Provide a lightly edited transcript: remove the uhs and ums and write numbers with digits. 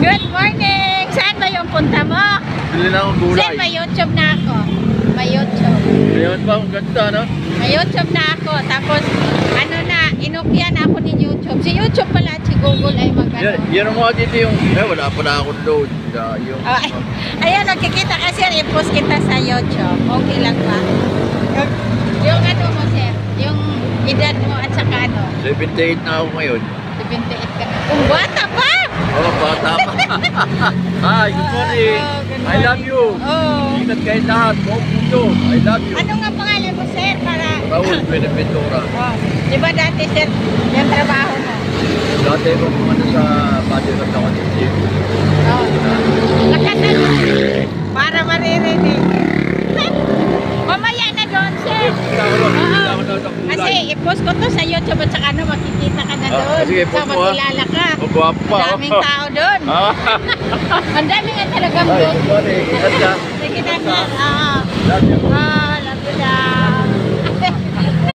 Good morning! Saan ba yung punta mo? Bili na akong gulay. Saan may YouTube na ako? May YouTube. Ayun ba, ang ganda, no? May YouTube na ako. Tapos, ano na, inukya na ako ni YouTube. Si YouTube pala at si Google ay magano. Yan ang mga dito yung, wala pa na akong load. Yung, Ayan, nakikita ka sir, i-post kita sa YouTube. Okay lang ba? Yung ano mo sir, yung edad mo at saka ano? 78 na ako ngayon. 78 ka na. Kung bata pa! Oo, bata pa. Hi, good morning. Good I love you. Oh. Ingat kayo lahat. Buong mundo. I love you. Ano nga pangalan mo sir para... Raul Beneventura. Oh. Di ba dati sir, yung trabaho mo? Dati ko ano sa Padre ng Tawanin. Oh. Nakatanong para maririnig. Mamaya na doon sir. Kasi i-post ko to sa YouTube at saka ano, makikita ka na doon. Sige, So makilala ka. Magwapo pa. Daming tao doon. Ang dami nga talagang Hi, doon. good morning. Ingat ka. Sige na sir. Love you.